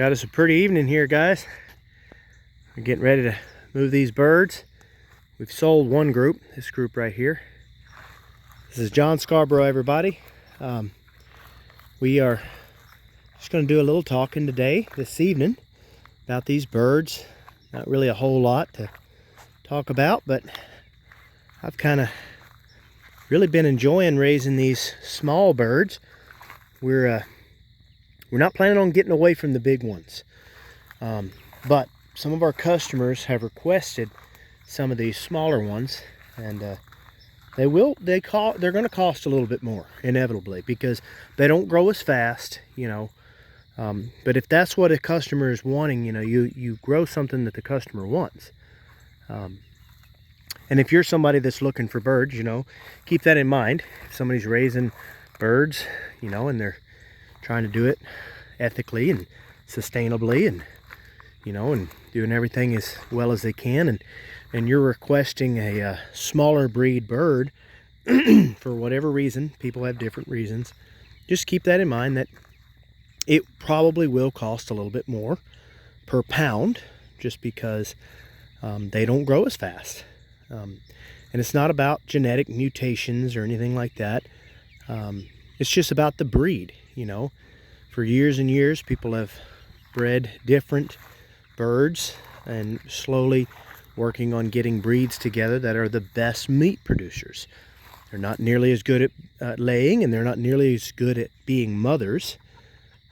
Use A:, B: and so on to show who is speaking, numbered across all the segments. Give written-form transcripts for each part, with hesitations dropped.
A: Got us a pretty evening here, guys. We're getting ready to move these birds. We've sold one group, this group right here. This is John Scarborough, everybody. We are just going to do a little talking today, this evening, about these birds. Not really a whole lot to talk about, but I've kind of really been enjoying raising these small birds. We're not planning on getting away from the big ones, but some of our customers have requested some of these smaller ones, and they're going to cost a little bit more, inevitably, because they don't grow as fast, you know. But if that's what a customer is wanting, you know, you grow something that the customer wants. And if you're somebody that's looking for birds, you know, keep that in mind. If somebody's raising birds, you know, and they're trying to do it ethically and sustainably, and you know, and doing everything as well as they can, and you're requesting a smaller breed bird for whatever reason, people have different reasons, just keep that in mind, that it probably will cost a little bit more per pound, just because they don't grow as fast. And it's not about genetic mutations or anything like that. It's just about the breed, you know. For years and years, people have bred different birds and slowly working on getting breeds together that are the best meat producers. They're not nearly as good at laying, and they're not nearly as good at being mothers,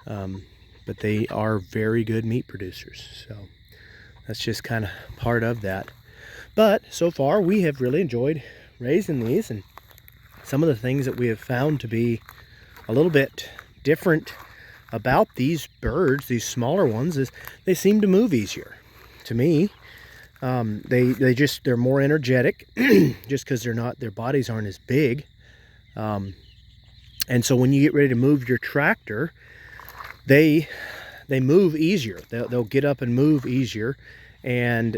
A: but they are very good meat producers. So that's just kind of part of that. But so far, we have really enjoyed raising these, and some of the things that we have found to be a little bit different about these birds, these smaller ones, is they seem to move easier. To me, they're more energetic, just because their bodies aren't as big. And so when you get ready to move your tractor, they move easier. They'll get up and move easier, and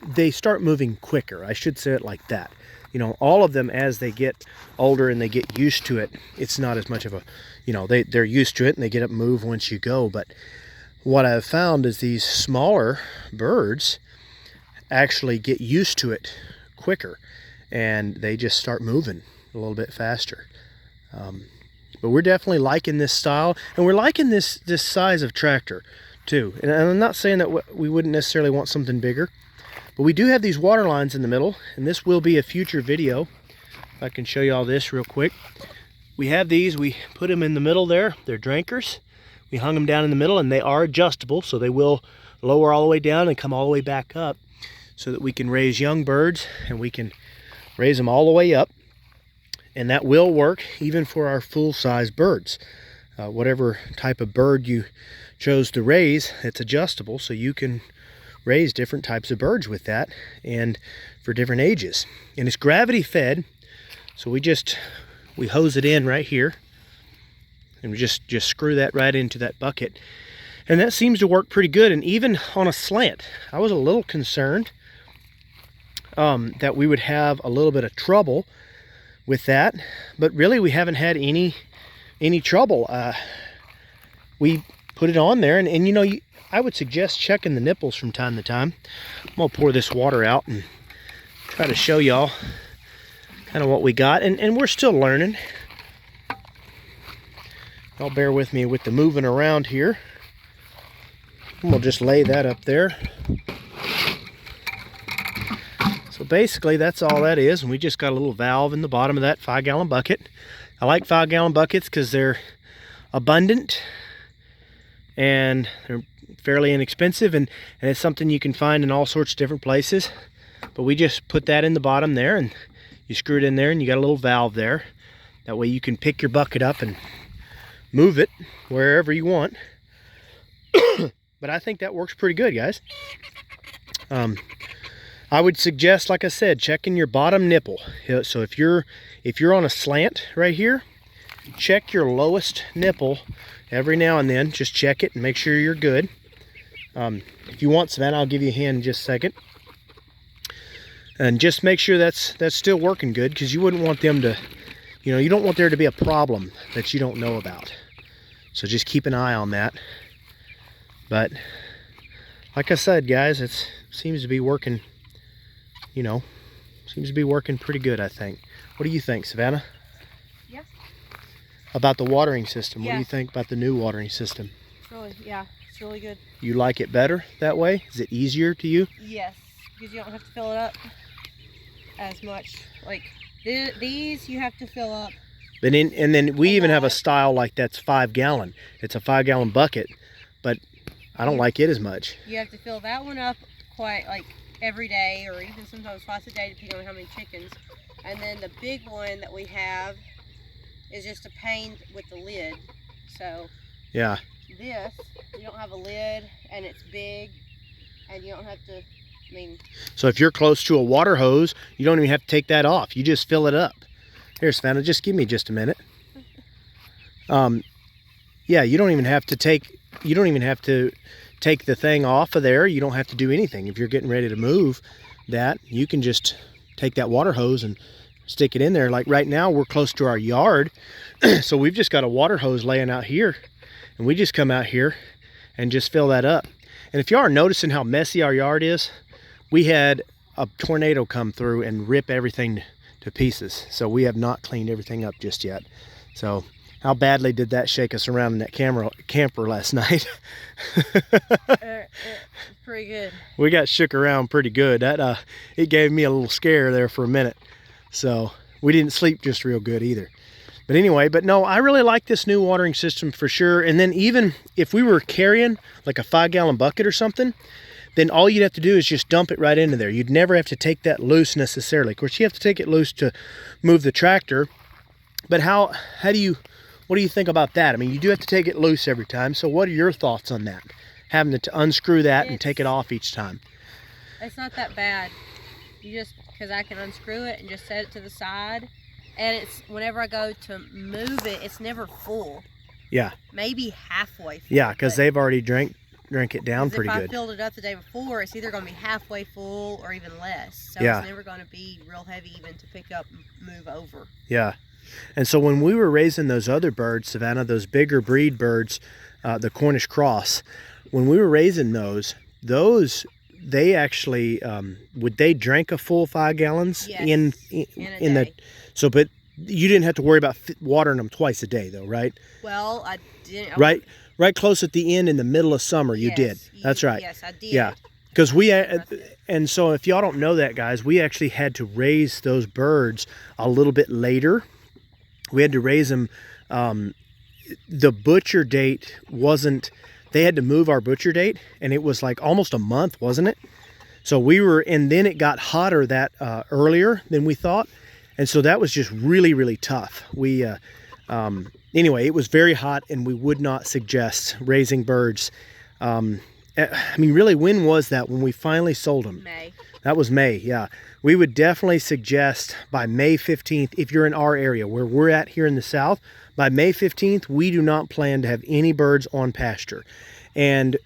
A: they start moving quicker. I should say it like that. You know, all of them, as they get older and they get used to it, it's not as much of a, you know, they're used to it and they get up and move once you go. But what I've found is these smaller birds actually get used to it quicker, and they just start moving a little bit faster. But we're definitely liking this style, and we're liking this size of tractor too. And I'm not saying that we wouldn't necessarily want something bigger, but we do have these water lines in the middle, and this will be a future video. If I can show you all this real quick. We have these, we put them in the middle there. They're drankers. We hung them down in the middle, and they are adjustable, so they will lower all the way down and come all the way back up, so that we can raise young birds, and we can raise them all the way up. And that will work even for our full-size birds. Whatever type of bird you chose to raise, it's adjustable, so you can raise different types of birds with that, and for different ages. And it's gravity fed, so we hose it in right here, and we just screw that right into that bucket, and that seems to work pretty good. And even on a slant, I was a little concerned that we would have a little bit of trouble with that, but really we haven't had any trouble. We put it on there, and you know, I would suggest checking the nipples from time to time. I'm gonna pour this water out and try to show y'all kind of what we got, and we're still learning. Y'all bear with me with the moving around here. I'm gonna just lay that up there. So basically that's all that is, and we just got a little valve in the bottom of that 5-gallon bucket. I like 5-gallon buckets because they're abundant and they're fairly inexpensive, and it's something you can find in all sorts of different places. But we just put that in the bottom there, and you screw it in there, and you got a little valve there. That way you can pick your bucket up and move it wherever you want. But I think that works pretty good, guys. I would suggest, like I said, checking your bottom nipple. So if you're on a slant right here, check your lowest nipple every now and then. Just check it and make sure you're good. If you want, Savannah, I'll give you a hand in just a second. And just make sure that's still working good, because you wouldn't want them to, you know, you don't want there to be a problem that you don't know about. So just keep an eye on that. But like I said, guys, it seems to be working, you know, seems to be working pretty good, I think. What do you think, Savannah?
B: Yeah.
A: About the watering system?
B: Yeah.
A: What do you think about the new watering system?
B: It's really good.
A: You like it better that way? Is it easier to you?
B: Yes, because you don't have to fill it up as much. Like these, you have to fill up.
A: And then we even have a style like that's 5 gallon. It's a 5 gallon bucket, but I don't like it as much.
B: You have to fill that one up quite like every day, or even sometimes twice a day, depending on how many chickens. And then the big one that we have is just a pane with the lid. So
A: yeah,
B: this, you don't have a lid, and it's big, and you don't have to, I mean.
A: So if you're close to a water hose, you don't even have to take that off. You just fill it up. Here, Savannah, just give me just a minute. Yeah, you don't even have to take the thing off of there. You don't have to do anything. If you're getting ready to move that, you can just take that water hose and stick it in there. Like right now, we're close to our yard, so we've just got a water hose laying out here, and we just come out here and just fill that up. And if you are noticing how messy our yard is, we had a tornado come through and rip everything to pieces. So we have not cleaned everything up just yet. So how badly did that shake us around in that camper last night?
B: Pretty good.
A: We got shook around pretty good. That it gave me a little scare there for a minute. So we didn't sleep just real good either. But anyway, but no, I really like this new watering system for sure. And then even if we were carrying like a 5 gallon bucket or something, then all you'd have to do is just dump it right into there. You'd never have to take that loose necessarily. Of course, you have to take it loose to move the tractor. But what do you think about that? I mean, you do have to take it loose every time. So what are your thoughts on that? Having to unscrew that and take it off each time.
B: It's not that bad. Because I can unscrew it and just set it to the side. And it's, whenever I go to move it, it's never full.
A: Yeah.
B: Maybe halfway full.
A: Yeah, because they've already drank it down pretty good.
B: If I filled it up the day before, it's either going to be halfway full or even less. So
A: yeah.
B: It's never going to be real heavy even to pick up and move over.
A: Yeah. And so when we were raising those other birds, Savannah, those bigger breed birds, the Cornish cross, when we were raising those they actually would they drink a full 5 gallons?
B: Yes,
A: in
B: a
A: the so but you didn't have to worry about watering them twice a day though, right?
B: Well, I didn't.
A: Right close at the end in the middle of summer, you did. That's right.
B: Yes, I did.
A: Yeah, because and so if y'all don't know that, guys, we actually had to raise those birds a little bit later. We had to raise them. The butcher date wasn't. They had to move our butcher date, and it was like almost a month, wasn't it? So and then it got hotter that earlier than we thought, and so that was just really, really tough. Anyway, it was very hot, and we would not suggest raising birds. I mean, really, when was that when we finally sold them?
B: May.
A: That was May, yeah. We would definitely suggest by May 15th, if you're in our area where we're at here in the south, by May 15th, we do not plan to have any birds on pasture. And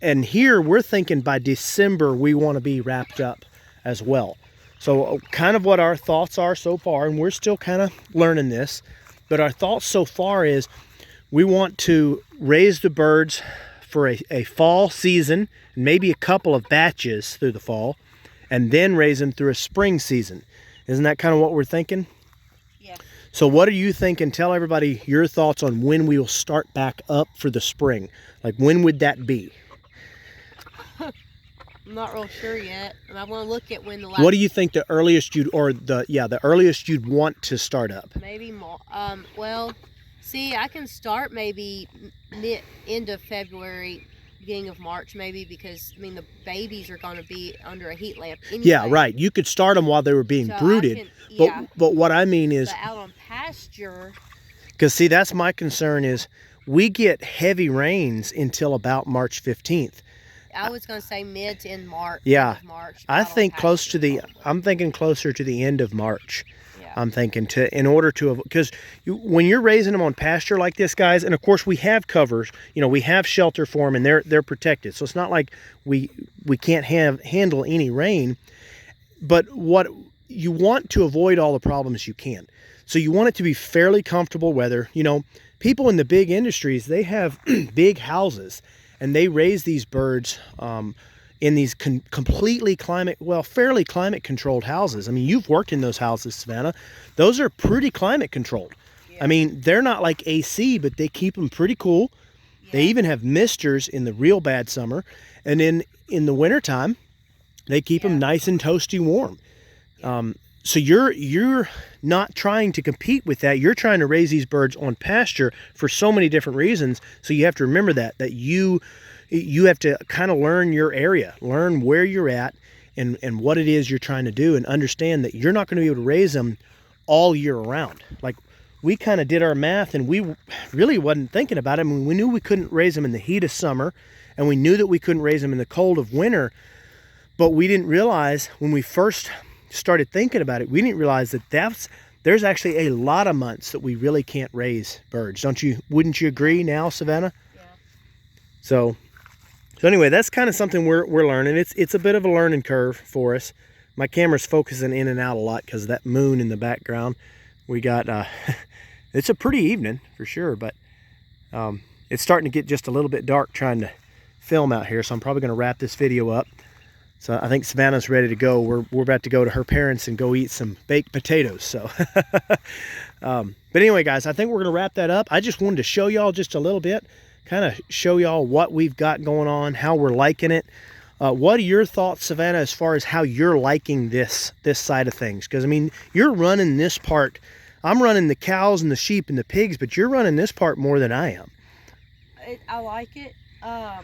A: here we're thinking by December, we want to be wrapped up as well. So kind of what our thoughts are so far, and we're still kind of learning this, but our thoughts so far is we want to raise the birds for a fall season, maybe a couple of batches through the fall, and then raise them through a spring season. Isn't that kind of what we're thinking?
B: Yeah.
A: So what are you thinking? Tell everybody your thoughts on when we will start back up for the spring. Like, when would that be?
B: I'm not real sure yet. I want to look at when the last...
A: What do you think the earliest the earliest you'd want to start up?
B: Maybe more. Well, see, I can start maybe end of February, beginning of March, maybe, because I mean the babies are going to be under a heat lamp anyway.
A: Yeah, right. You could start them while they were being brooded. But what I mean is,
B: but out on pasture.
A: Because see, that's my concern is we get heavy rains until about March 15th.
B: I was going to say mid to end March.
A: Yeah,
B: end of March,
A: I think I'm thinking closer to the end of March.
B: Yeah.
A: I'm thinking because when you're raising them on pasture like this, guys, and of course we have covers, we have shelter for them, and they're protected. So it's not like we can't handle any rain. But what you want to avoid all the problems you can. So you want it to be fairly comfortable weather. People in the big industries, they have big houses, and they raise these birds in these completely fairly climate controlled houses. I mean, you've worked in those houses, Savannah. Those are pretty climate controlled.
B: Yeah.
A: I mean, they're not like AC, but they keep them pretty cool.
B: Yeah.
A: They even have misters in the real bad summer, and then in the wintertime, they keep them nice and toasty warm.
B: Yeah.
A: So you're not trying to compete with that. You're trying to raise these birds on pasture for so many different reasons. So you have to remember that you have to kind of learn your area, learn where you're at and what it is you're trying to do, and understand that you're not going to be able to raise them all year round. Like, we kind of did our math, and we really wasn't thinking about it. I mean, we knew we couldn't raise them in the heat of summer, and we knew that we couldn't raise them in the cold of winter, but we didn't realize when we first started thinking about it, we didn't realize that there's actually a lot of months that we really can't raise birds. Wouldn't you agree now, Savannah?
B: Yeah.
A: So anyway, that's kind of something we're learning. It's a bit of a learning curve for us. My camera's focusing in and out a lot because of that moon in the background. We got it's a pretty evening for sure, but it's starting to get just a little bit dark trying to film out here, so I'm probably going to wrap this video up. So I think Savannah's ready to go. We're about to go to her parents and go eat some baked potatoes. So, but anyway, guys, I think we're going to wrap that up. I just wanted to show y'all just a little bit, kind of show y'all what we've got going on, how we're liking it. What are your thoughts, Savannah, as far as how you're liking this side of things? Because, I mean, you're running this part. I'm running the cows and the sheep and the pigs, but you're running this part more than I am.
B: I like it. I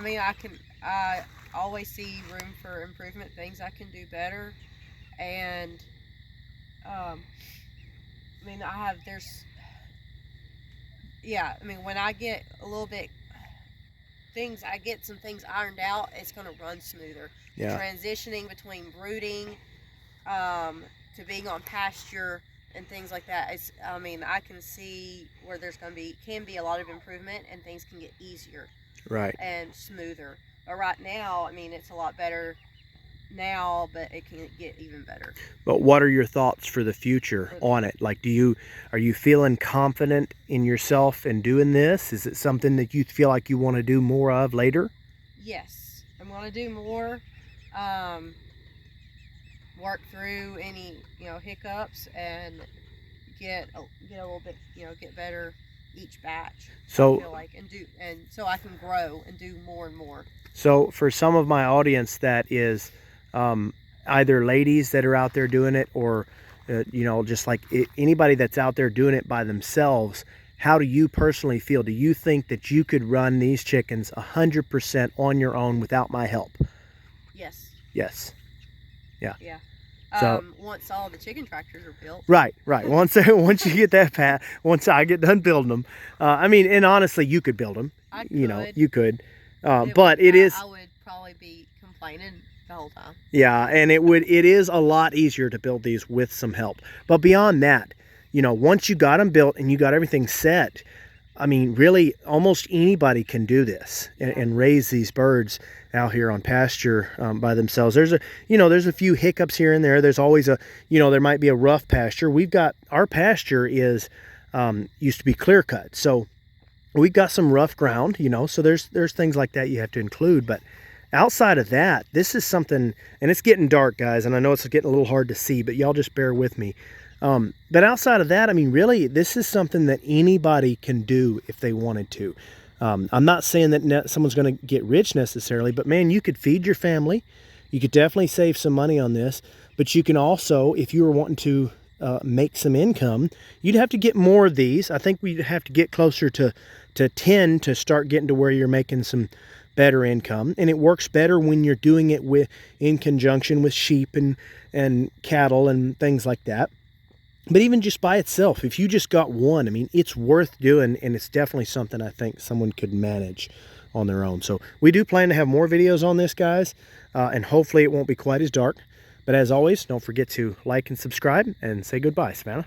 B: mean, I always see room for improvement, things I can do better, and I mean, I mean, when I get a little bit I get some things ironed out, it's going to run smoother.
A: Yeah.
B: Transitioning between brooding to being on pasture and things like that, I mean, I can see where there's can be a lot of improvement, and things can get easier.
A: Right.
B: And smoother. But right now, I mean, it's a lot better now, but it can get even better.
A: But what are your thoughts for the future on it? Like, are you feeling confident in yourself in doing this? Is it something that you feel like you want to do more of later?
B: Yes, I'm going to do more. Work through any hiccups and get a little bit get better each batch.
A: So
B: I feel like and so I can grow and do more and more.
A: So for some of my audience that is either ladies that are out there doing it, or just like anybody that's out there doing it by themselves, how do you personally feel? Do you think that you could run these chickens 100% on your own without my help?
B: Yes.
A: Yes. Yeah.
B: Yeah.
A: So
B: once all the chicken tractors are built.
A: Right. Once you get that once I get done building them, I mean, and honestly, you could build them.
B: I could.
A: You could. But
B: I would probably be complaining the whole time.
A: Yeah, and it is a lot easier to build these with some help. But beyond that, once you got them built and you got everything set, I mean, really, almost anybody can do this and raise these birds out here on pasture by themselves. There's a few hiccups here and there. There's always there might be a rough pasture. Our pasture is used to be clear cut, so we've got some rough ground, so there's things like that you have to include. But outside of that, this is something, and it's getting dark, guys, and I know it's getting a little hard to see, but y'all just bear with me. But outside of that, I mean, really, this is something that anybody can do if they wanted to. I'm not saying that someone's going to get rich necessarily, but man, you could feed your family. You could definitely save some money on this, but you can also, if you were wanting to make some income, you'd have to get more of these. I think we'd have to get closer to 10 to start getting to where you're making some better income. And it works better when you're doing it in conjunction with sheep and cattle and things like that. But even just by itself, if you just got one, I mean, it's worth doing, and it's definitely something I think someone could manage on their own. So we do plan to have more videos on this, guys, and hopefully it won't be quite as dark. But as always, don't forget to like and subscribe, and say goodbye, Savannah.